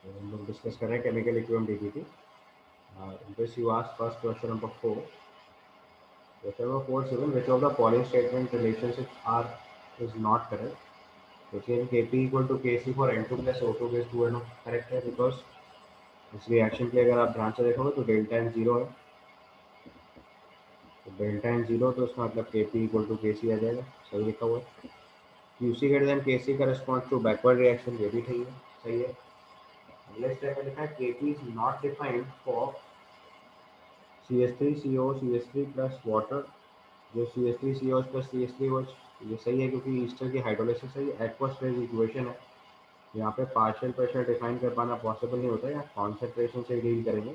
हम लोग डिस्कस कर रहे हैं chemical equilibrium DBT. In this you ask first question number 4. Question number 4 is given which of the following statement relationships are is not correct. Question Kp equal to Kc for N2 plus O2 base 2NO correct है because इस reaction के लिए अगर आप ध्यान से देखोगे तो डेल्टा एन जीरो है, तो डेल्टा एन जीरो तो उसका मतलब Kp इक्वल टू Kc आ जाएगा, सही लिखा हुआ है। Qc ग्रेटर देन Kc का रिस्पॉन्स टू बैकवर्ड रिएक्शन, ये भी सही है। अगले स्टेप में लिखा है Kp is not defined for CH3CO CH3 plus water, जो CH3CO प्लस CH3 हो, ये सही है क्योंकि ईस्टर की हाइड्रोलिसिस है, ये एक्वस फेज इक्वेशन है। यहाँ पे पार्शियल प्रेशर डिफाइन कर पाना पॉसिबल नहीं होता है, यहाँ कॉन्सेंट्रेशन से डील करेंगे।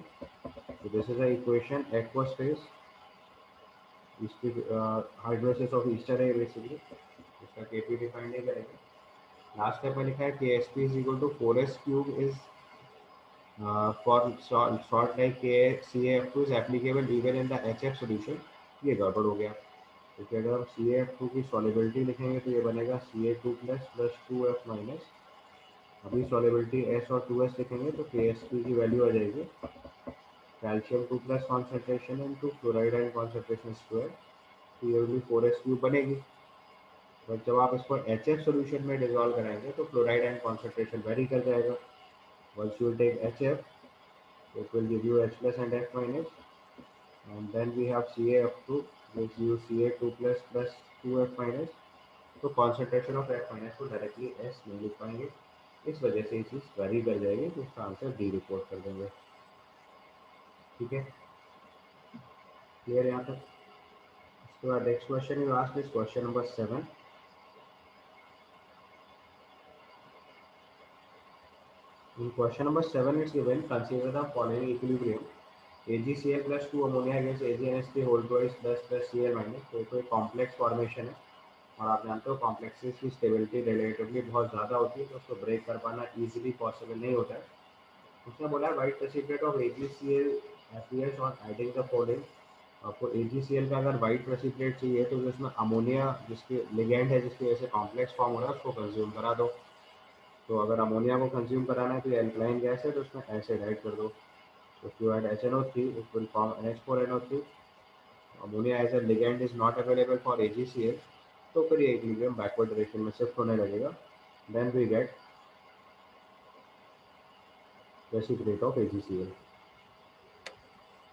तो this is a equation aqueous phase hydrolysis of ester है बेसिकली, इसका केपी डिफाइन नहीं करेंगे। लास्ट स्टेप में लिखा है कि SP is equal to 4s cube is for short like CaF2 is applicable even in the HF solution. ये गड़बड़ हो गया, क्योंकि अगर हम CaF2 की सॉलिबिलिटी लिखेंगे तो ये बनेगा Ca2 plus plus 2F minus. अभी सॉलिबिलिटी S और 2S लिखेंगे तो KSP की वैल्यू आ जाएगी calcium 2 plus concentration into fluoride ion concentration square, तो ये भी 4S क्यूब बनेगी। बट जब आप इसको HF सोल्यूशन में डिजोल्व कराएंगे तो फ्लोराइड आयन कॉन्सेंट्रेशन वेरी कर जाएगा। Once you take HF, it will give you H plus and F minus, and then we have CaF2 which gives Ca2 plus plus 2F minus। तो concentration of F minus को directly S नहीं लिख पाएंगे, इस वजह से ये चीज़ very कर जाएगी, तो इसका आंसर डी रिपोर्ट कर देंगे। ठीक है, क्लियर यहाँ तक। इसके बाद next question you asked is question number 7। In question number 7 it's given consider the following equilibrium AgCl plus 2 ammonia against AgNH3 whole twice plus Cl minus। तो कोई कॉम्प्लेक्स फॉर्मेशन है और आप जानते हो कॉम्प्लेक्सेस की स्टेबिलिटी रिलेटिवली बहुत ज़्यादा होती है, तो उसको ब्रेक कर पाना इजीली पॉसिबल नहीं होता है। उसने बोला है white precipitate of AgCl appears on adding the following। आपको AgCl का अगर वाइट प्रेसिपिटेट चाहिए तो जिसमें अमोनिया जिसके लिगेंड है जिसकी वजह से कॉम्प्लेक्स फॉर्म हो रहा है उसको कंज्यूम करा दो। तो अगर अमोनिया को कंज्यूम कराना है तो ये एल्कलाइन गैस है, तो उसमें एसिड ऐड कर दो। तो if you add HNO3 it will form NH4NO3। Ammonia as a ligand is not available for AgCl, तो फिर ये इक्विलिब्रियम बैकवर्ड डायरेक्शन में शिफ्ट होने लगेगा। Then we get precipitate of AgCl।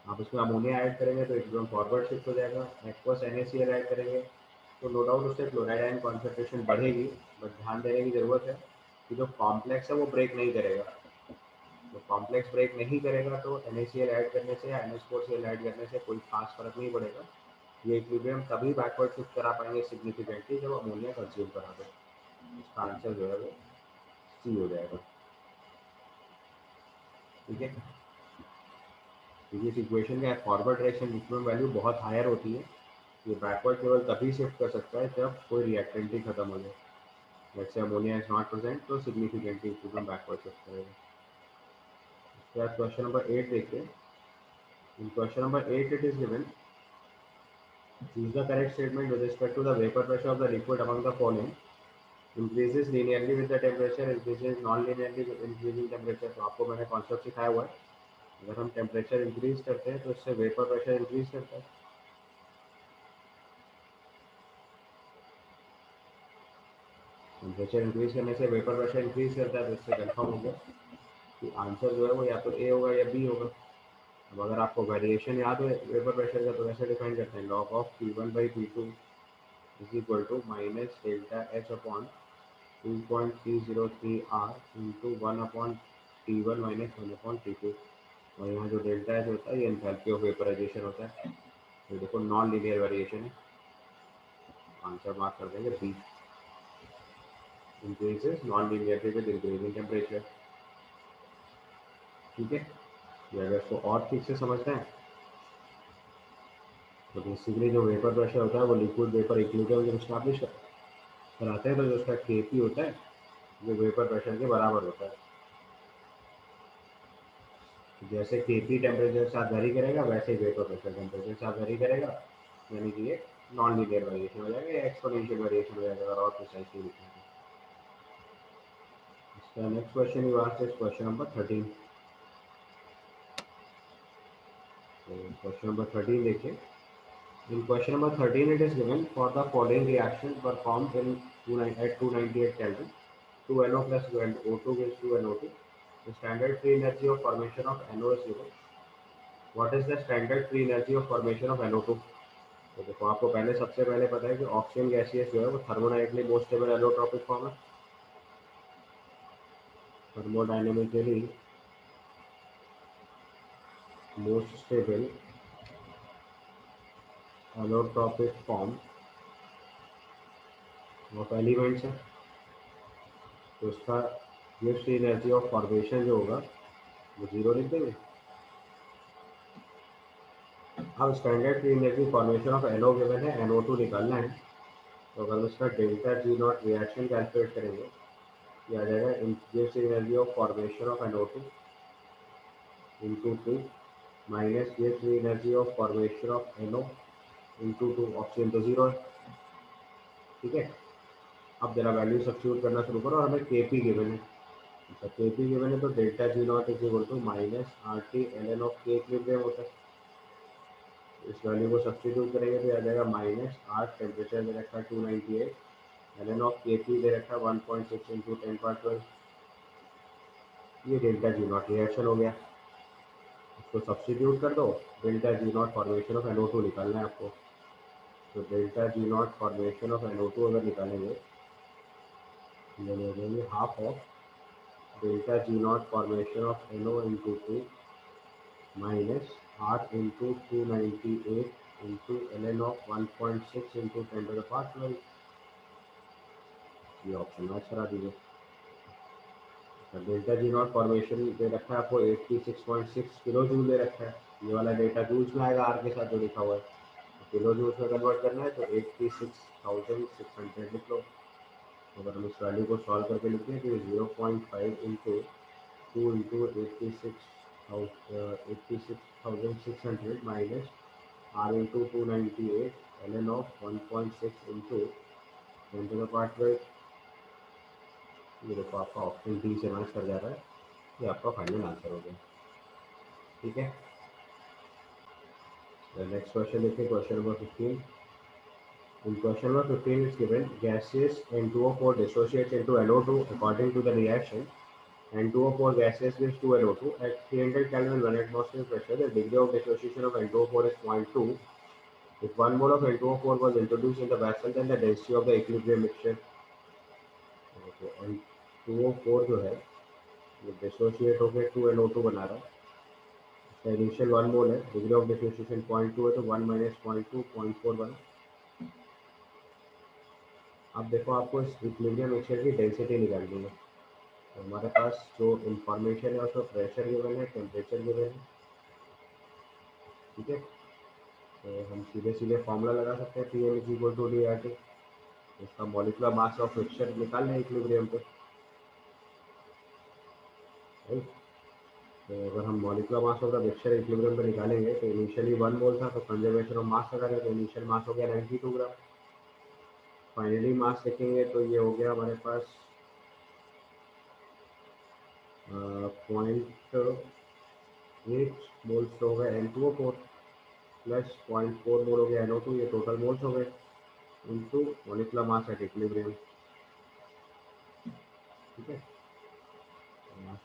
आप इसमें अमोनिया ऐड करेंगे तो इक्विलिब्रियम फॉरवर्ड शिफ्ट हो जाएगा। एक्वस NaCl ऐड करेंगे तो नो डाउट उससे क्लोराइड आयन कॉन्सेंट्रेशन बढ़ेगी, बट ध्यान देने की जरूरत है कि जो कॉम्प्लेक्स है वो ब्रेक नहीं करेगा। तो कॉम्प्लेक्स ब्रेक नहीं करेगा तो NaCl ऐड करने से या NH4Cl ऐड करने से कोई खास फर्क नहीं पड़ेगा। ये इक्विलिब्रियम तभी बैकवर्ड शिफ्ट करा पाएंगे सिग्निफिकेंटली जब अमोनिया कंज्यूम करा दो। इसका आंसर जो है वो सी हो जाएगा। ठीक है, क्योंकि इस इक्वेशन का फॉरवर्ड डायरेक्शन इक्विलिब्रियम वैल्यू बहुत हायर होती है, ये बैकवर्ड केवल तभी शिफ्ट कर सकता है जब कोई रिएक्टेंट ही खत्म हो जाए। Let's say ammonia is not present तो सिग्निफिकेंटली इक्विलिब्रियम बैकवर्ड शिफ्ट करेगा। उसके बाद क्वेश्चन नंबर 8 देखिए। In question number 8 it is given choose the correct statement with respect to the vapor pressure of the liquid among the following। increases linearly with the temperature, increases non-linearly with increasing temperature। तो आपको मैंने concept सिखाया हुआ है, अगर हम temperature increase करते हैं तो इससे वेपर प्रेशर इंक्रीज करता है। टेम्परेचर इंक्रीज करने से वेपर प्रेशर इंक्रीज करता है, तो इससे कंफर्म हो गया कि आंसर जो है वो या तो ए होगा या बी होगा। अब अगर आपको वेरिएशन याद हो वेपर प्रेशर का तो कैसे डिफाइन करते हैं, log of P1/P2 is equal to minus delta H upon 2.303 R into 1/T1 minus 1/T2। और यहाँ जो डेल्टा एच होता है ये एंथैल्पी ऑफ वेपराइजेशन होता है। तो देखो नॉन लीनियर वेरिएशन है, आंसर मार्क कर देंगे B. Increases non linearly with increasing temperature. ठीक है, ये अगर इसको और ठीक से समझते हैं तो बेसिकली जो वेपर प्रेशर होता है वो लिक्विड वेपर इक्विलिब्रियम जब स्टैब्लिश कराते हैं तो जो उसका केपी होता है वो वेपर प्रेशर के बराबर होता है। तो जैसे केपी टेम्परेचर के साथ वेरी करेगा वैसे ही वेपर प्रेशर टेम्परेचर के साथ वेरी करेगा, यानी कि ये नॉन लीनियर वेरिएशन हो जाएगा या एक्सपोनेंशियल वेरिएशन हो जाएगा अगर और प्रिसाइसली लिखें तो। The next question you asked is question number 13. So question number 13 देखिए. In question number 13, it is given for the following reaction performed in at 298 Kelvin. 2NO plus O2 gives 2NO2. The standard free energy of formation of NO is given. What is the standard free energy of formation of NO2? तो देखो आपको पहले सबसे पहले पता है कि oxygen gaseous जो है वो thermodynamically most stable allotropic form है. Thermodynamically most stable allotropic form of elements है. तो उसका गिव्स फ्री एनर्जी ऑफ फॉर्मेशन जो होगा वो जीरो लिख देंगे. अब standard free energy formation of NO given है, NO2 निकालना है. तो अगर हम इसका delta G naught reaction calculate करेंगे ये आ जाएगा गिव्स energy of formation of NO2 into 2 minus गिव्स energy of formation of NO into 2. Option तो जीरो है. ठीक है. अब जरा वैल्यू सब्स्टिट्यूट करना शुरू करो और हमें Kp गिवन है. अच्छा Kp गिवन है तो delta G nought is equal to minus RT ln of K equilibrium होता है. इस वैल्यू को सब्स्टिट्यूट करेंगे तो आ जाएगा माइनस 8 टेम्परेचर दे रखा है 298 ln ऑफ Kp दे रखा है 1.6 इंटू 10^12. ये डेल्टा G नॉट रिएक्शन हो गया. इसको सब्स्टिट्यूट कर दो. Delta G not formation of NO2 निकालना है आपको. तो delta G not formation of NO2 अगर निकालेंगे तो हो जाएंगे half of delta G not formation of NO into 2 minus 8 into 298 into ln of 1.6 into 10^12. ये ऑप्शन मैच करा दीजिए. डेल्टा G नॉट फॉर्मेशन दे रखा है आपको 86.6 किलो जूल दे रखा है. ये वाला डेटा जूल्स में आएगा आर के साथ जो लिखा हुआ है. किलो जूल्स में कन्वर्ट करना है तो 86,600 लिख लो. अगर हम इस वैल्यू को सॉल्व करके लिखते हैं तो 0.5 into 2 into 86,600 minus R into 298 ln of 1.6 into 10^12. ये देखो आपका ऑप्शन डी से मैच कर जा रहा है. ये आपका फाइनल आंसर हो गया. ठीक है. नेक्स्ट क्वेश्चन देखिए question number 15. In question number 15 is given gaseous N2O4 dissociates into NO2 according to the reaction. N2O4 gaseous gives 2NO2 at 300 Kelvin 1 atmosphere pressure. The degree of dissociation of N2O4 is 0.2. If 1 mole of N2O4 was introduced in the vessel, then the density of the equilibrium mixture. तो N2O4 जो है वो dissociate होकर 2NO2 बना रहा है. इसका initial 1 मोल है. डिग्री ऑफ डिसोसिएशन 0.2 है तो 1 माइनस 0.2 0.4 बना. अब देखो आपको इस इक्विलिब्रियम मिक्सचर की डेंसिटी निकालनी है. तो हमारे पास जो इंफॉर्मेशन है उसमें प्रेशर गिवन है, टेम्परेचर गिवन है. ठीक है. तो हम सीधे सीधे फॉर्मूला लगा सकते हैं Pm is equal to DRT. इसका मॉलिक्यूलर मास ऑफ मिक्सचर निकालना है इक्विलिब्रियम पे. राइट. तो अगर हम molecular mass of the mixture equilibrium पे निकालेंगे तो इनिशियली 1 मोल था तो कंजर्वेशन ऑफ मास लगाएंगे तो इनिशियल मास हो गया 92 ग्राम. फाइनली मास लिखेंगे तो ये हो गया हमारे पास 0.8 मोल्स हो गए N2O4 प्लस 0.4 मोल हो गया NO2. ये टोटल मोल्स हो गए into molecular mass at equilibrium. ठीक है.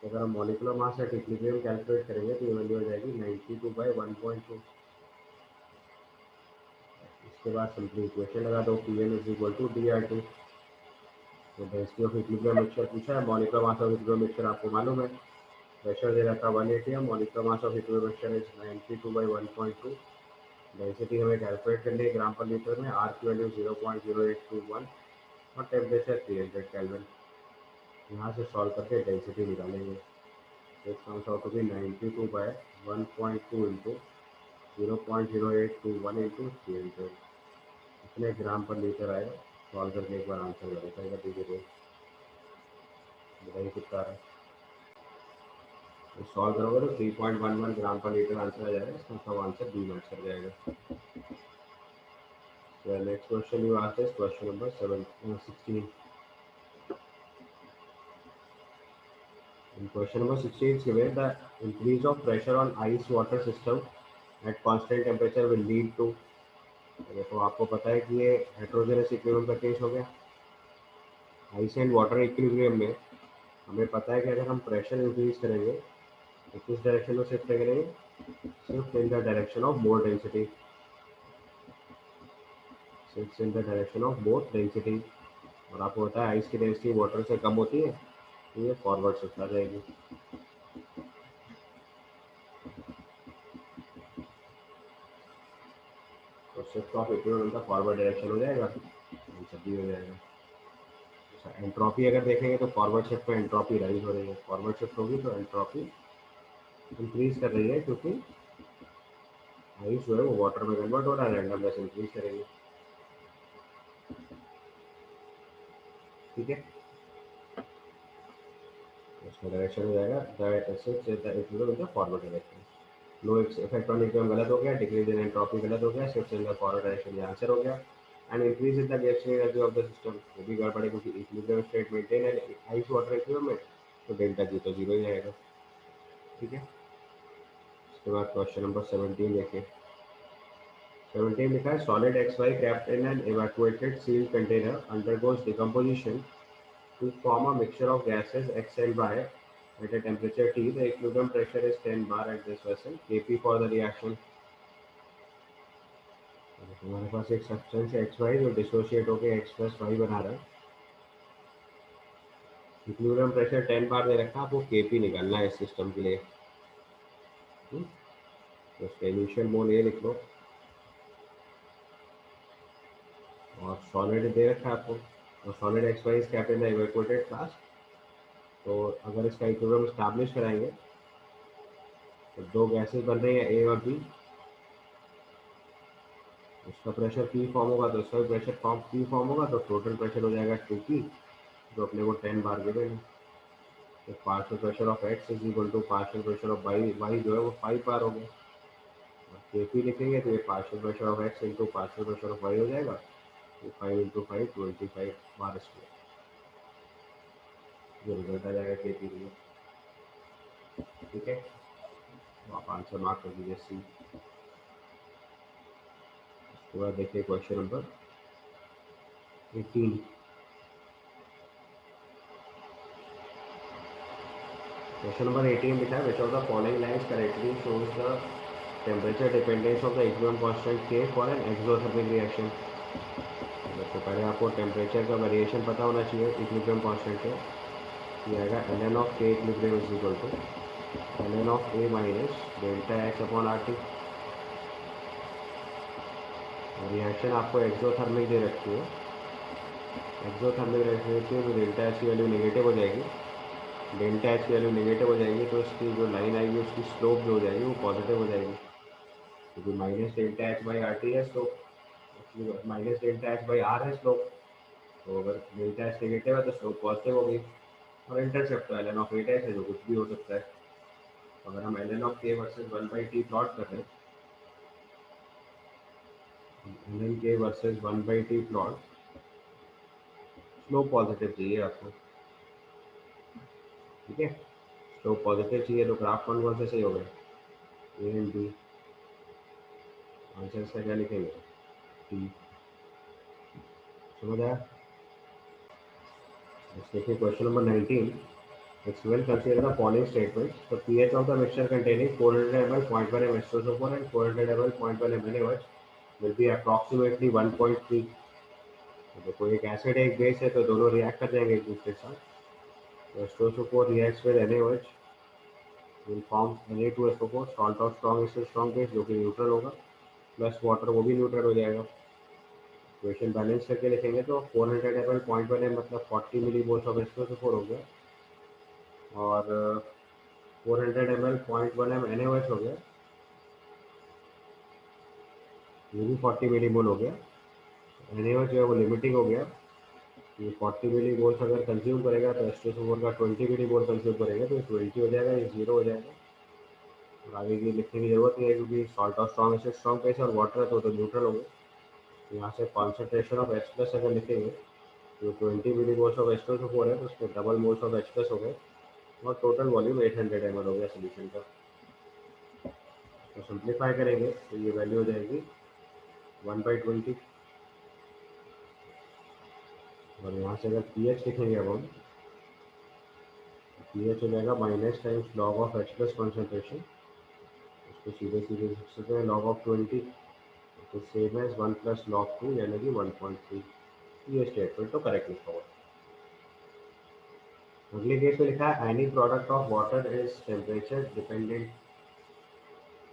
अगर हम molecular mass at equilibrium calculate करेंगे तो ये वैल्यू हो जाएगी 92/1.2. इसके बाद सिंपली इक्वेशन लगा दो Pm is equal to DRT. तो डेंसिटी ऑफ इक्विलिब्रियम मिक्सचर पूछा है. Molecular mass of equilibrium mixture आपको मालूम है. प्रेशर दे रखा 180 है. Molecular mass of equilibrium mixture is 92/1.2. Density हमें कैलकुलेट करनी है ग्राम पर लीटर में. आर की वैल्यू 0.0821 और टेम्परेचर 300 केल्विन. यहाँ से सॉल्व करके डेंसिटी निकालेंगे. This comes out to be 92/1.2 into 0.0821 into 300. इतने ग्राम पर लीटर आएगा. सॉल्व करके एक बार आंसर वेरीफाई कर दीजिए. बताइए कितना है. तो सॉल्व करोगे तो 3.11 ग्राम पर लीटर आंसर आ जाएगा. इसका सब आंसर बी मैच कर जाएगा. Next question you asked is question number 16. Question number 16 is given the increase of pressure on ice water system at constant temperature will lead to। देखो आपको पता है कि ये हेट्रोजेनस इक्विलिब्रियम का केस हो गया। आइस एंड वाटर इक्विलिब्रियम में हमें पता है कि अगर हम प्रेशर इंक्रीज करेंगे तो किस डायरेक्शन में शिफ्ट करेंगे, shift in the direction of more density, shift in the direction of more density. और आपको पता है आइस की डेंसिटी वाटर से कम होती है तो ये फॉरवर्ड शिफ्ट आ जाएगी। तो शिफ्ट ऑफ इक्विलिब्रियम का फॉरवर्ड डायरेक्शन हो जाएगा, आंसर भी हो जाएगा। अच्छा, एंट्रोपी अगर देखेंगे तो फॉरवर्ड शिफ्ट में एंट्रोपी राइज हो रही है, फॉरवर्ड शिफ्ट होगी तो एंट्रोपी इंक्रीज कर रही है क्योंकि आइस जो है वो वाटर में कन्वर्ट हो रहा है, रैंडमनेस इंक्रीज करेगी। ठीक है, इसका डायरेक्शन हो जाएगा forward direction. No effect on equilibrium गलत हो गया, डिक्रीज इन एंट्रोपी गलत हो गया, shift in the forward direction ये आंसर हो गया। And increase in the reaction energy of the system, वो भी गड़बड़ है क्योंकि इक्विलिब्रियम स्टेट मेंटेन है आइस वाटर इक्विलिब्रियम में, तो डेल्टा जी तो जीरो ही आएगा। ठीक है, उसके बाद क्वेश्चन नंबर 17 देखिए। 17 लिखा है solid X Y kept in an evacuated sealed container undergoes decomposition to form a mixture of gases x and y at a temperature T. The equilibrium pressure is 10 bar at this vessel. Kp for the reaction। हमारे पास एक substance है x Y जो dissociate होकर x plus Y बना रहा है। Equilibrium pressure 10 बार दे रखा है, आपको केपी निकालना है इस सिस्टम के लिए। तो उसका इनिशियल मोल ये लिख लो, और सॉलिड दे रखा है आपको, और solid X Y is kept in the evacuated flask. तो अगर इसका इक्विलिब्रियम एस्टैब्लिश कराएंगे तो दो गैसेस बन रही हैं ए और बी, उसका प्रेशर पी फॉर्म होगा तो इसका भी प्रेशर फॉर्म पी फॉर्म होगा, तो टोटल प्रेशर हो जाएगा 2p, जो अपने को 10 बार गिवन है। तो partial pressure of X is equal to partial pressure of Y, Y जो है वो 5 बार हो गया। केपी लिखेंगे तो ये partial pressure of X into partial pressure of Y हो जाएगा, तो 5 इंटू 5 25 बार स्क्वायर, जो रिजल्ट आ जाएगा केपी के लिए। ठीक है, तो आप आंसर मार्क कर दीजिए सी। उसके बाद देखिए क्वेश्चन नंबर 18। क्वेश्चन नंबर 18 लिखा है which of the following lines correctly shows the temperature dependence of the equilibrium constant के फॉर एन एक्सोथर्मिक रिएक्शन। तो पहले आपको टेम्परेचर का वेरिएशन पता होना चाहिए इक्विलिब्रियम कांस्टेंट के। ये आएगा ln of K equilibrium is equal to ln of A minus delta X upon R T. Reaction आपको एक्सोथर्मिक दे रखी है, एक्सोथर्मिक रखी है तो डेल्टा एच की वैल्यू नेगेटिव हो जाएगी, डेल्टा एच की वैल्यू नेगेटिव हो जाएगी तो इसकी जो लाइन आएगी उसकी स्लोप जो हो जाएगी वो पॉजिटिव हो जाएगी, क्योंकि minus delta H by R T है slope, minus delta H by R है स्लोप। तो अगर डेल्टा एच नेगेटिव है तो स्लोप पॉजिटिव हो गई। और इंटरसेप्ट तो L N of A dash है जो कुछ भी हो सकता है। तो अगर हम एल एन ऑफ के वर्सेज 1/t प्लॉट कर रहे हैं, एल एन के versus 1/t plot, slope positive चाहिए आपको। ठीक है, स्लोप पॉजिटिव चाहिए तो ग्राफ कौन से सही हो गए, ए एंड बी। आंसर इसका क्या लिखेंगे, टी। समझ आया। देखिए question number 19। Experiment consider the following statements. The pH of the mixture containing 400 ml 0.1 m H2SO4 and 400 ml 0.1 m NaOH will be approximately 1.3। तो देखो एक एसिड है एक बेस है तो दोनों रिएक्ट कर जाएंगे एक दूसरे के साथ। तो H2SO4 reacts with NaOH will form Na2SO4, salt और strong acid strong base जो कि न्यूट्रल होगा, प्लस वाटर वो भी न्यूट्रल हो जाएगा। इक्वेशन बैलेंस करके लिखेंगे तो 400 ml 0.1 m मतलब 40 मिलीमोल्स ऑफ H2SO4 हो गया, और 400 ml 0.1 m NaOH हो गया, ये भी 40 मिलीमोल हो गया। NaOH जो है वो लिमिटिंग हो गया, ये 40 मिलीमोल्स अगर कंज्यूम करेगा तो H2SO4 का 20 मिलीमोल कंज्यूम करेगा तो 20 हो जाएगा, ये 0 हो जाएगा। और आगे की लिखने की जरूरत नहीं है क्योंकि सॉल्ट और स्ट्रॉन्ग एसिड स्ट्रॉन्ग बेस और वाटर है तो न्यूट्रल हो गए। तो यहाँ से कॉन्सेंट्रेशन ऑफ H प्लस अगर लिखेंगे तो 20 मिलीमोल्स ऑफ H2SO4 है तो उसके double moles of H plus हो गए, और टोटल वॉल्यूम 800 ml हो गया सोल्यूशन का। तो सिंप्लीफाई करेंगे तो ये वैल्यू हो जाएगी 1/20। और यहाँ से अगर पी एच लिखेंगे अब हम, पी एच हो जाएगा minus times log of H plus concentration, उसको सीधे सीधे लिख सकते हैं लॉग ऑफ 20, तो सेम एज 1 प्लस लॉग 2 यानी कि 1.3। ये स्टेटमेंट तो करेक्ट लिखा हुआ। अगले केस में लिखा है any product of water is temperature dependent,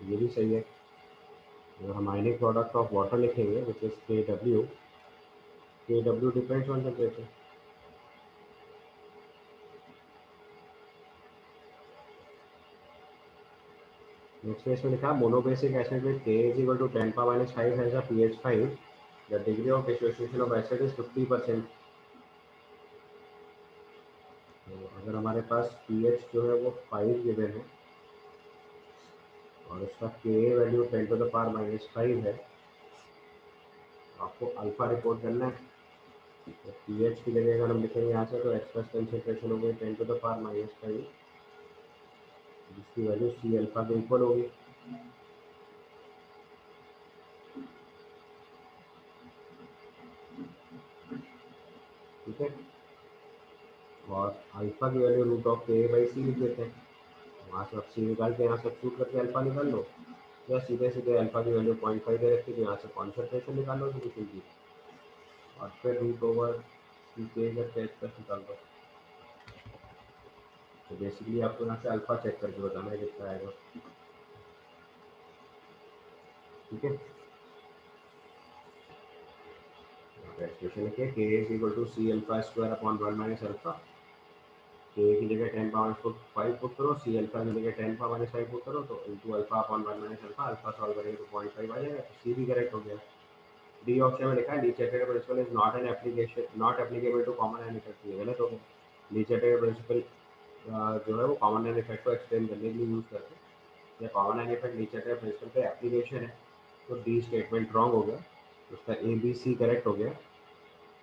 ये भी सही है। अगर हम एनी प्रोडक्ट ऑफ वाटर लिखेंगे which is K W depends on temperature. Next case में लिखा है monobasic acid with K is equal to 10 power -5 has a pH 5, the degree of dissociation of acid is 50%। तो अगर हमारे पास pH जो है वो 5 गिवन है और उसका के वैल्यू 10⁻⁻5 है, तो आपको अल्फा रिपोर्ट करना है। तो pH की जगह अगर हम लिखेंगे यहाँ से तो एक्सप्रेस कंसेंट्रेशन हो गई 10⁻⁻5, जिसकी वैल्यू सी अल्फा के इक्वल होगी। ठीक है, और अल्फा की वैल्यू रूट ऑफ के/सी लिख देते हैं। वहाँ से आप सी निकाल के यहाँ सब्स्टिट्यूट करके अल्फा निकाल लो, या सीधे सीधे अल्फा की वैल्यू 0.5 दे रखी, तो यहाँ से कॉन्सेंट्रेशन निकाल लो किसी की, और फिर रूट ओवर सी के करके एक्सप्रेस निकाल दो। तो बेसिकली आपको यहाँ से अल्फा चेक करके बताना है कितना आएगा। ठीक है, एक्सप्रेशन लिखिए K is equal to C alpha square upon 1 minus alpha. K की जगह 10⁻5 पुट करो, सी अल्फा की जगह 10⁻5 पुट करो, तो into alpha upon 1 minus alpha, alpha solve करेंगे तो 0.5 आ जाएगा, तो सी भी करेक्ट हो गया। डी ऑप्शन में लिखा है Le Chatelier principle is not an application not applicable to common and effect, ये गलत हो गया। लीचेटेड प्रिंसिपल जो है वो कॉमन एंड इफेक्ट को एक्सप्लेन करने के लिए यूज़ करते हैं, या common and effect Le Chatelier principle पे एप्लीकेशन है, तो डी स्टेटमेंट रॉन्ग हो गया। उसका ए बी सी करेक्ट हो गया,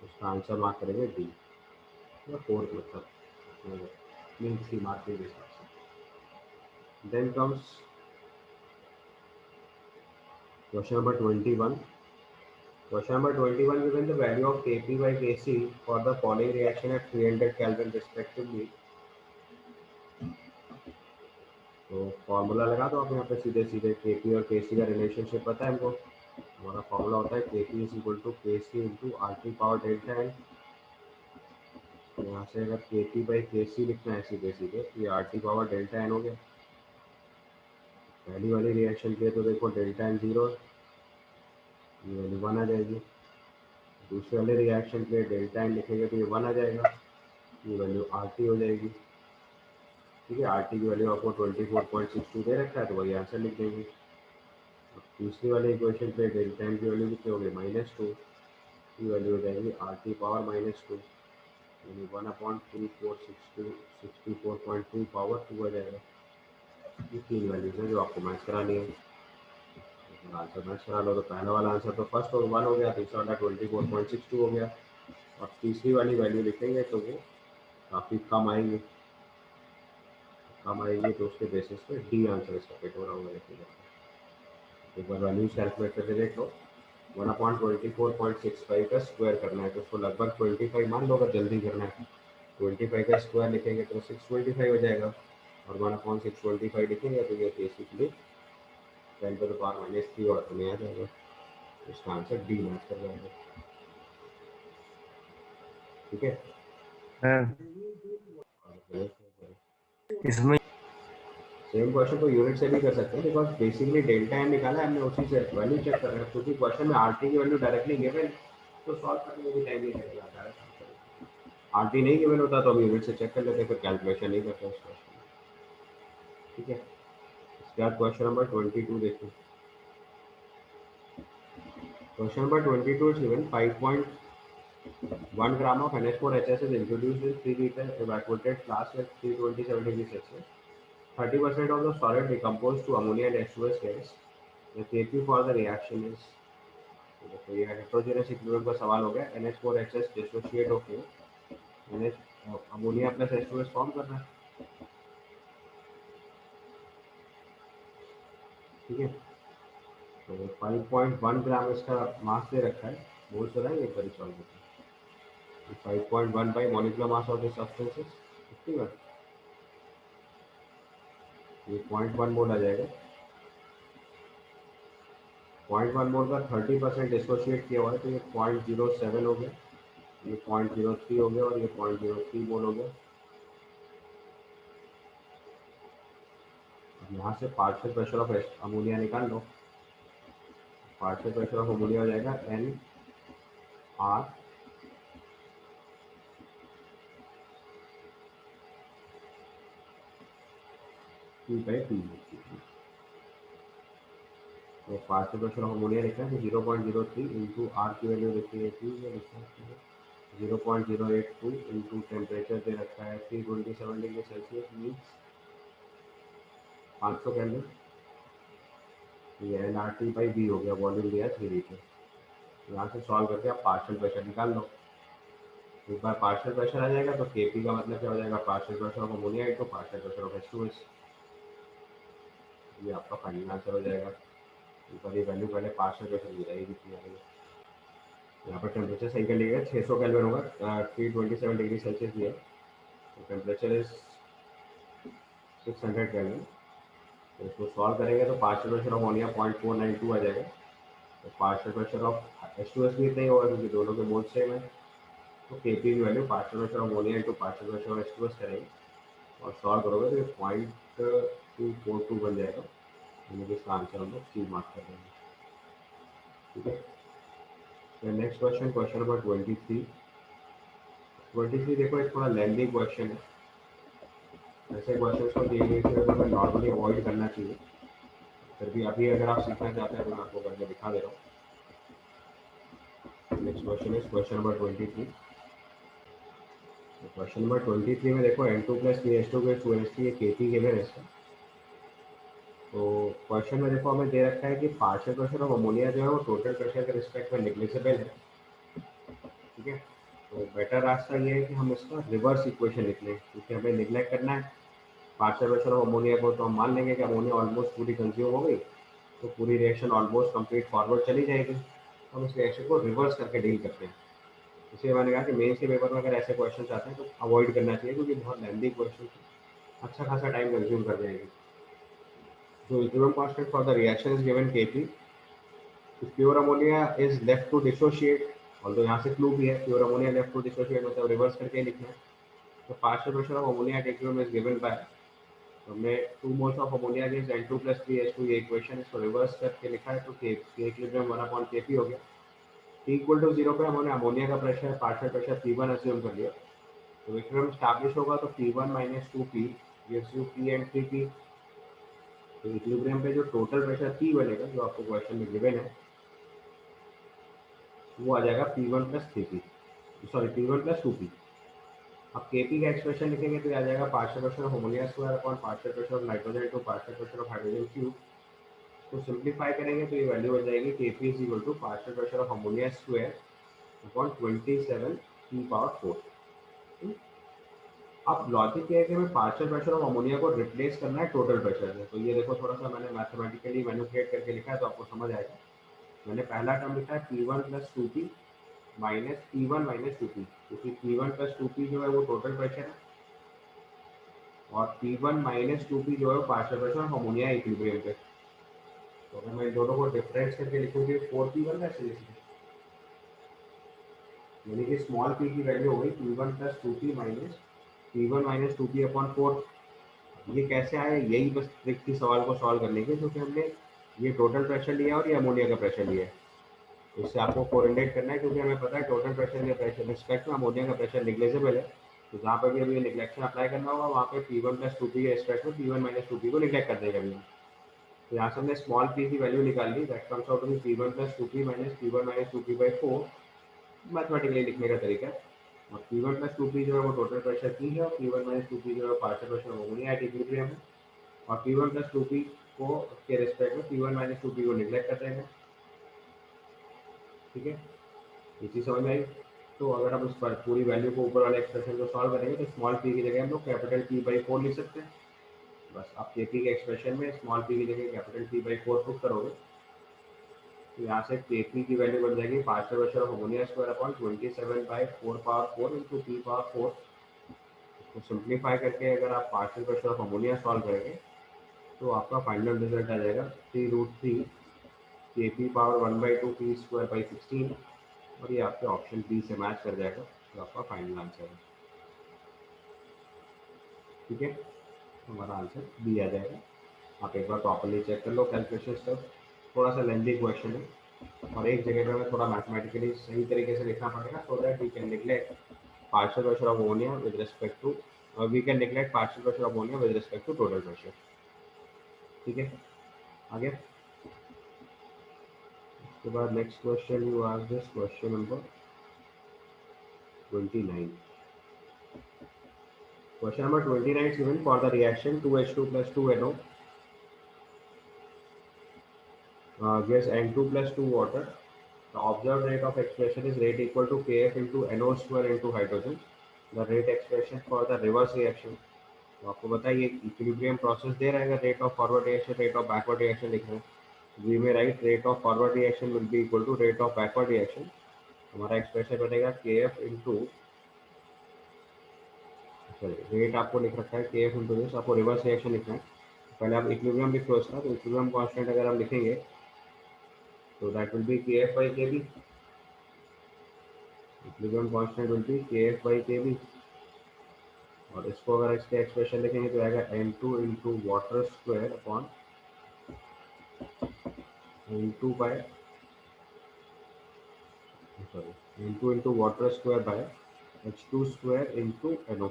उसका आंसर मार्क करेंगे डी, या फोर्थ मतलब मीन सी मार्क के हिसाब से। Then comes question number 21। Question number 21, given the value of Kp by Kc for the following reaction at 300 Kelvin respectively, तो फॉर्मूला लगा दो आप यहाँ पे सीधे सीधे। Kp और Kc का रिलेशनशिप पता है हमको, हमारा फॉर्मूला होता है Kp is equal to Kc into RT power delta N. यहाँ से अगर Kp बाई Kc लिखना है सीधे सीधे, तो ये RT पावर डेल्टा एन हो गया। पहली वाली रिएक्शन के तो देखो डेल्टा एन 0 है, ये वैल्यू 1 आ जाएगी। दूसरे वाले रिएक्शन के लिए डेल्टा एन लिखेंगे तो ये 1 आ जाएगा, ये वैल्यू RT हो जाएगी। ठीक है, RT की वैल्यू आपको 24.62 दे रखा है, तो वही आंसर लिख देंगे। तीसरी वाले इक्वेशन पे डेल्टा एन की वैल्यू कितनी होगी -2, की वैल्यू हो जाएगी RT पावर -2, यानी 1/2462 पावर 2 आ जाएगा। ये तीन वैल्यूज है जो आपको मैच करानी है। आंसर मैच करा लो तो पहला वाला आंसर तो फर्स्ट 1 हो गया, दूसरा वाला 24.62 हो गया, और तीसरी वाली वैल्यू लिखेंगे तो वो काफ़ी कम आएगी। तो उसके बेसिस पे डी आंसर इसका फिट हो रहा होगा लिखेगा। एक बार वैल्यूज कैलकुलेट करके देख लो। 1/24.65 का स्क्वायर करना है, तो उसको लगभग 25 मान लो अगर जल्दी करना है। 25 का स्क्वायर लिखेंगे तो 625 हो जाएगा, और 1/625 लिखेंगे तो ये बेसिकली 10⁻³ और हमें आ जाएगा। इसका आंसर डी मैच कर जाएगा। ठीक है, हाँ, इसमें सेम क्वेश्चन को यूनिट से भी कर सकते हैं, बिकॉज बेसिकली डेल्टा एन निकाला है हमने, उसी से वैल्यू चेक कर रहे हैं, क्योंकि क्वेश्चन में आरटी की वैल्यू डायरेक्टली गिवन, तो सॉल्व करने में भी टाइम नहीं लगेगा। आरटी नहीं गिवन होता तो हम यूनिट से चेक कर लेते, फिर कैलकुलेशन नहीं करते उस क्वेश्चन में। ठीक है, इसके बाद क्वेश्चन नंबर 22 देखिए। Question number 22 is given 5.1 gram of NH4HS is introduced in 3 liter evaporated flask at 327 degrees Celsius. 30% of the solid decomposed to ammonia and H2S gas. The Kp for the reaction is, तो देखो ये heterogeneous equilibrium का सवाल हो गया। NH4HS dissociate होकर NH ammonia plus H2S form कर रहा है। ठीक है। तो 5.1 ग्राम इसका मास दे रखा है, बोल तो रहा है, एक बार सॉल्व करते हैं। 5.1 by molecular mass of the substances 51, ये 0.1 मोल आ जाएगा। 0.1 मोल का 30% डिसोशिएट किया हुआ है, तो ये 0.07 हो गया, ये 0.03 हो गया और ये 0.03 मोल हो गया। अब यहाँ से पार्शियल प्रेशर ऑफ अमोनिया निकाल लो। पार्शियल प्रेशर ऑफ अमोनिया हो जाएगा N R P by P. तो पार्शियल प्रेशर ऑफ अमोनिया लिखा है, तो 0.03 इंटू आर की वैल्यू लिखी है थी, ये लिखा है 0.082 इंटू टेम्परेचर दे रखा है 327 डिग्री सेल्सियस मीन्स 500 कैलोरी। ये N R T by B हो गया, वॉल्यूम दिया 3 लीटर। यहाँ से सॉल्व करके आप पार्शियल प्रेशर निकाल लो। एक बार पार्शियल प्रेशर आ जाएगा तो केपी का मतलब क्या हो जाएगा, partial pressure of ammonia into partial pressure of H2S। ये आपका फाइनल आंसर हो जाएगा। ऊपर ये वैल्यू पहले पार्शियल प्रेशर की जाएगी कितनी आ रही है। यहाँ पर टेम्परेचर सही कर लिएगा, 600 केल्विन होगा, 327 डिग्री सेल्सियस दिया, तो टेम्परेचर इज 600 केल्विन। तो इसको सॉल्व करेंगे तो पार्शियल प्रेशर ऑफ अमोनिया 0.492 आ जाएगा। तो पार्शियल प्रेशर ऑफ H2S भी इतना ही होगा क्योंकि दोनों के मोल सेम है। तो केपी की value partial pressure of ammonia into partial pressure of H2S करेंगे और सॉल्व करोगे तो ये 0.242 बन जाएगा। यानी कि इसका आंसर हम लोग सी मार्क कर देंगे। ठीक है। तो नेक्स्ट क्वेश्चन, क्वेश्चन नंबर 23। 23 देखो, एक थोड़ा लेंथी क्वेश्चन है। ऐसे क्वेश्चन को देखने से हमें नॉर्मली अवॉइड करना चाहिए, फिर भी अभी अगर आप सीखना चाहते हैं तो मैं आपको करके दिखा दे रहा हूँ। Next question is question number 23। Question number 23 में देखो N2 प्लस CH2 के 2H3 ये केपी गिवन है इसका। तो क्वेश्चन में देखो हमें दे रखा है कि पार्शियल प्रेशर ऑफ अमोनिया जो है वो टोटल प्रेशर के रिस्पेक्ट में नेग्लिजिबल है। ठीक है। तो बेटर रास्ता ये है कि हम इसका रिवर्स इक्वेशन लिख लें, क्योंकि हमें निगलेक्ट करना है पार्शियल प्रेशर ऑफ अमोनिया को। तो हम मान लेंगे कि अमोनिया ऑलमोस्ट पूरी कंज्यूम हो गई, तो पूरी रिएक्शन ऑलमोस्ट कंप्लीट फॉरवर्ड चली जाएगी। तो हम इस रिएक्शन को रिवर्स करके डील करते हैं। इसलिए मैंने कहा कि मेंस के पेपर में अगर ऐसे क्वेश्चन आते हैं तो अवॉइड करना चाहिए, क्योंकि बहुत लेंदी क्वेश्चन अच्छा खासा टाइम कंज्यूम कर जाएगी। So equilibrium constant for the reaction is given Kp. If pure ammonia is left to dissociate, although यहाँ से clue भी है, pure ammonia left to dissociate मतलब reverse करके लिखना है। तो partial pressure of ammonia at equilibrium is given by, तो हमने 2 moles of ammonia gives N2 plus 3H2, ये equation इसको reverse करके लिखा है, तो K equilibrium 1/Kp हो गया। T equal to 0 पे हमने अमोनिया का pressure partial pressure P1 assume कर लिया, तो इक्विलिब्रियम स्टैब्लिश होगा तो P1 minus 2P gives you P and 3P। तो इक्विलिब्रियम पे जो टोटल प्रेशर P बनेगा जो आपको क्वेश्चन में गिवन है वो आ जाएगा P1 plus 3P, sorry P1 plus 2P। अब Kp का एक्सप्रेशन लिखेंगे तो आ जाएगा partial pressure of ammonia square upon partial pressure of nitrogen to partial pressure of hydrogen cube. तो सिंप्लीफाई करेंगे तो ये वैल्यू हो जाएगी Kp is equal to partial pressure of ammonia square upon 27 P⁴। अब लॉजिक ये है कि हमें पार्शियल प्रेशर ऑफ अमोनिया को रिप्लेस करना है टोटल प्रेशर से। तो ये देखो थोड़ा सा मैंने मैथमेटिकली मैनिपुलेट करके लिखा है तो आपको समझ आएगा। मैंने पहला टर्म लिखा है P1 plus 2P minus P1 minus 2P, क्योंकि P1 प्लस 2P जो है वो टोटल प्रेशर है और P1 माइनस 2P जो है वो partial pressure of ammonia equilibrium पे। तो अगर मैं इन दोनों को डिफरेंस करके लिखूंगी 4P1 ऐसे लिख सकते, यानी कि स्मॉल p की वैल्यू हो गई P1 plus 2P minus P1 minus 2P upon 4। ये कैसे आया, यही बस ट्रिक थी सवाल को सॉल्व करने की, क्योंकि हमने ये टोटल प्रेशर लिया और ये अमोनिया का प्रेशर लिया है। इससे आपको कोरिलेट करना है, क्योंकि हमें पता है टोटल प्रेशर के प्रेशर रिस्पेक्ट में अमोनिया का प्रेशर नेग्लिजिबल है। तो जहाँ पर भी अभी निगलेक्शन अप्लाई करना होगा वहाँ पे P1 प्लस 2P के रिस्पेक्ट में P1 माइनस 2P को निगलेक्ट कर देगा अभी। तो यहाँ से हमने स्मॉल p की वैल्यू निकाल ली, that comes out to be P1 plus 2P minus P1 minus 2P by 4। Mathematically लिखने का तरीका है। और P1 प्लस 2P जो है वो टोटल प्रेशर P है और P1 माइनस 2P जो है partial pressure ammonia at equilibrium है। और P1 प्लस 2P को के रिस्पेक्ट में P1 माइनस 2P को निगलेक्ट कर देंगे। ठीक है, ये चीज़ समझ में आई। तो अगर हम इस पर पूरी वैल्यू को ऊपर वाले एक्सप्रेशन को सॉल्व करेंगे तो स्मॉल p की जगह हम लोग कैपिटल P बाई 4 लिख सकते हैं। बस आप के पी के एक्सप्रेशन में स्मॉल पी की जगह कैपिटल पी बाई 4 पुट करोगे तो यहाँ से के पी की वैल्यू बन जाएगी partial pressure of ammonia square upon 27/4 into p⁴। तो सिंप्लीफाई करके अगर आप partial pressure of ammonia solve करेंगे तो आपका फाइनल रिजल्ट आ जाएगा 3√3 के P power 1/2 P square by 16 और ये आपके ऑप्शन बी से मैच कर जाएगा तो आपका फाइनल आंसर है। ठीक है, हमारा आंसर बी आ जाएगा। आप एक बार प्रॉपर्ली चेक कर लो कैलकुलेशन स्टेप, थोड़ा सा लेंथी क्वेश्चन है और एक जगह पे हमें थोड़ा मैथमेटिकली सही तरीके से लिखना पड़ेगा so that we can neglect partial pressure of ammonia with respect to we can neglect partial pressure of ammonia with respect to total pressure। ठीक है, आगे उसके बाद next question you ask this question number 29। Question number 29 is given for the reaction 2H2 plus 2NO gives N2 plus 2 water. The observed rate of expression is rate equal to Kf into NO square into hydrogen. The rate expression for the reverse reaction, तो आपको बताइए equilibrium process दे रहेगा, rate of forward reaction rate of backward reaction लिख रहे हैं। We may write rate of forward reaction will be equal to rate of backward reaction. हमारा expression बनेगा K F into sorry rate आपको लिख रखा है के एफ इंटू दिस, आपको रिवर्स रिएक्शन लिखना है। पहले आप इक्विलिब्रियम लिख लो इसका, तो इक्विलिब्रियम कांस्टेंट अगर हम लिखेंगे तो that will be K F by K B. Equilibrium constant will be K F by K B और इसको अगर इसके एक्सप्रेशन लिखेंगे तो आएगा N2 into water square upon N2 by sorry N2 into water square by H2 square into NO,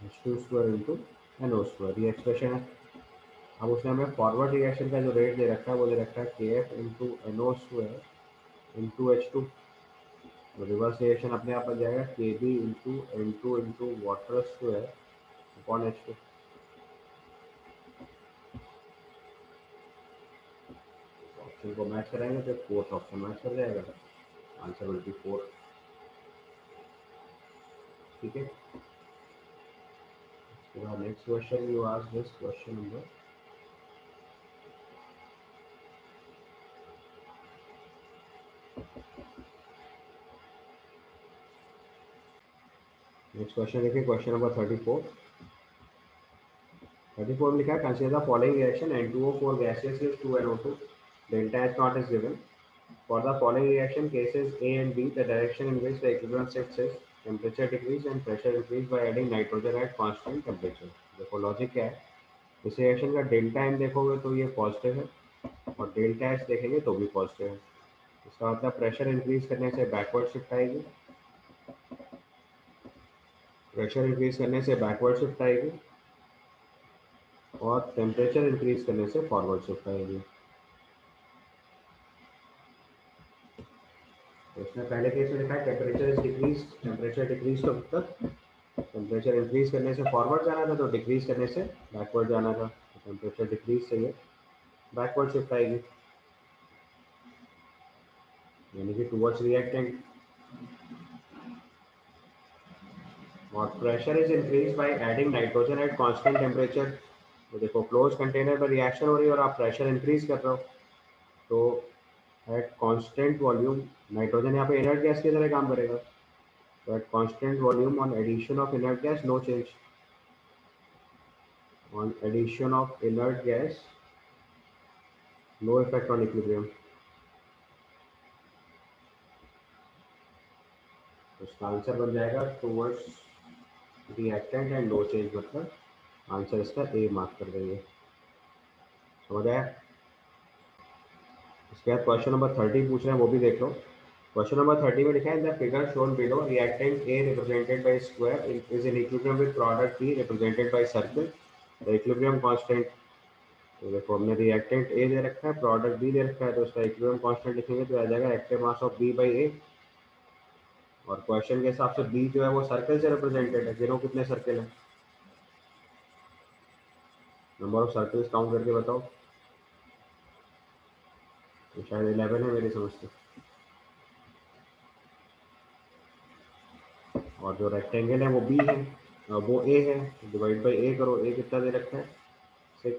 H2 square into NO square, ये expression है। अब उसने हमें फॉरवर्ड रिएक्शन का जो रेट दे रखा है वो दे रखा है K F into NO square into H2। तो रिवर्स रिएक्शन अपने आप बन जाएगा K B into N2 into water square upon H2। Option को मैच कराएंगे तो फोर्थ ऑप्शन मैच कर जाएगा, आंसर विल बी 4। ठीक है, उसके बाद next question you ask this question number next question देखिए क्वेश्चन नंबर 34। 34 में लिखा है consider the following reaction N2O4 gaseous gives 2NO2 delta H naught is given for the following reaction cases A and B the direction in which the equilibrium shifts is temperature decrease and pressure increase by adding nitrogen at constant temperature। देखो logic क्या है, इस reaction का delta N देखोगे तो ये positive है और डेल्टा एच देखेंगे तो भी पॉजिटिव है। इसका मतलब प्रेशर इंक्रीज करने से बैकवर्ड शिफ्ट आएगी, प्रेशर इंक्रीज करने से बैकवर्ड शिफ्ट आएगी और टेम्परेचर इंक्रीज करने से फॉरवर्ड शिफ्ट आएगी। तो इसमें पहले केस में लिखा है temperature is decrease, temperature decrease तो मतलब टेम्परेचर इंक्रीज करने से फॉरवर्ड जाना था तो डिक्रीज करने से बैकवर्ड जाना था। टेम्परेचर डिक्रीज से ये बैकवर्ड शिफ्ट आएगी यानी कि टुवर्ड्स रिएक्टेंट। और pressure is increase by adding nitrogen at constant temperature. तो देखो क्लोज कंटेनर पर रिएक्शन हो रही है और आप प्रेशर इंक्रीज कर रहे हो तो एट कांस्टेंट वॉल्यूम नाइट्रोजन यहाँ पे इनर्ट गैस की तरह काम करेगा। तो at constant volume on addition of inert gas no change, on addition of inert gas no effect on equilibrium. उसका आंसर बन जाएगा towards reactant and no change, मतलब आंसर इसका ए मार्क कर देंगे। समझ आया? इसके बाद क्वेश्चन नंबर 30 पूछ रहे हैं, वो भी देख लो। क्वेश्चन नंबर 30 में लिखा है the figure shown below reactant A represented by square is in equilibrium with product be represented by circle the equilibrium constant. तो देखो हमने रिएक्टेंट ए दे रखा है, प्रोडक्ट बी दे रखा है, तो उसका इक्विलिब्रियम कांस्टेंट लिखेंगे तो आ जाएगा active mass of B by A. और क्वेश्चन के हिसाब से बी जो है वो सर्कल से रिप्रेजेंटेड है, गिनो कितने सर्कल है, नंबर ऑफ सर्कल्स काउंट करके बताओ। तो शायद 11 है मेरी समझ से। और जो रेक्टेंगल है वो बी है, वो ए है, डिवाइड बाई ए करो, ए कितना दे रखा है 6,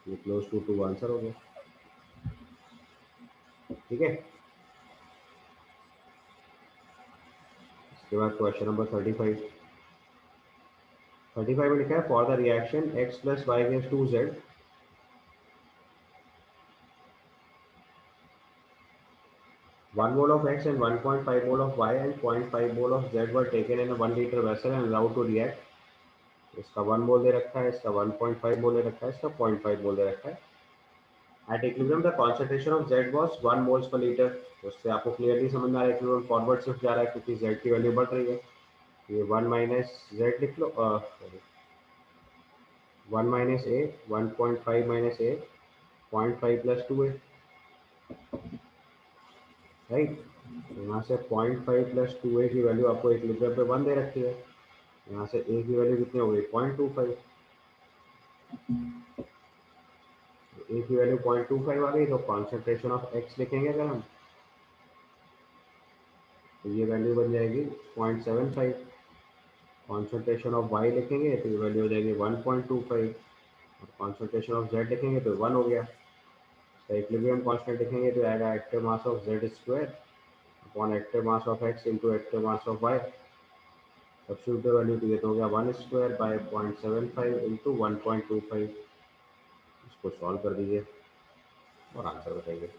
ये क्लोज टू 2 आंसर हो गया। ठीक है, इसके बाद क्वेश्चन नंबर 35 में लिखा है for the reaction x plus Y gives 2z, 1 mole of x and 1.5 mole of y and 0.5 mole of z were taken in a 1 liter vessel and allowed to react। इसका 1 मोल दे रखा है, इसका 1.5 मोल दे रखा है, इसका 0.5 मोल दे रखा है। At equilibrium the concentration of z was 1 moles per litre. तो उससे आपको क्लियरली समझ में आ रहा है इक्विलिब्रियम फॉरवर्ड शिफ्ट जा रहा है क्योंकि z की वैल्यू बढ़ रही है। ये 1 माइनस z लिख लो, 1 माइनस ए, 1.5 माइनस ए, 0.5 प्लस 2 है, राइट। तो यहाँ से 0.5 प्लस 2a की वैल्यू आपको इक्विलिब्रियम पे 1 दे रखी है। यहाँ से a की वैल्यू कितनी हो गई 0.25, a की वैल्यू 0.25 आ गई। तो कॉन्सेंट्रेशन ऑफ x लिखेंगे अगर हम, तो ये वैल्यू बन जाएगी 0.75। कॉन्सेंट्रेशन ऑफ y लिखेंगे तो ये वैल्यू हो जाएगी 1.25, और कॉन्सेंट्रेशन ऑफ z लिखेंगे तो 1 हो गया। तो इक्विलिब्रियम कांस्टेंट लिखेंगे तो आएगा active mass of z square upon active mass of x into active mass of y। Substitute value तो ये तो हो गया 1 स्क्वायर बाय 0.75 इंटू 1.25। इसको सॉल्व कर दीजिए और आंसर बताइए।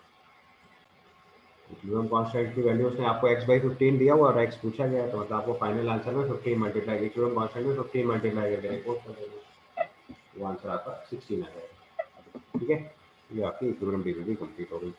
इक्विलिब्रियम कांस्टेंट की वैल्यू उसने आपको x बाई 15 दिया हुआ और x पूछा गया, तो मतलब आपको फाइनल आंसर में 15 मल्टीप्लाई, इक्विलिब्रियम कांस्टेंट में 15 मल्टीप्लाई करके रिपोर्ट कर देना, वो आंसर आपका 16 आ जाएगा। ठीक है, ये आपकी इक्विलिब्रियम डिग्री कंप्लीट हो गई।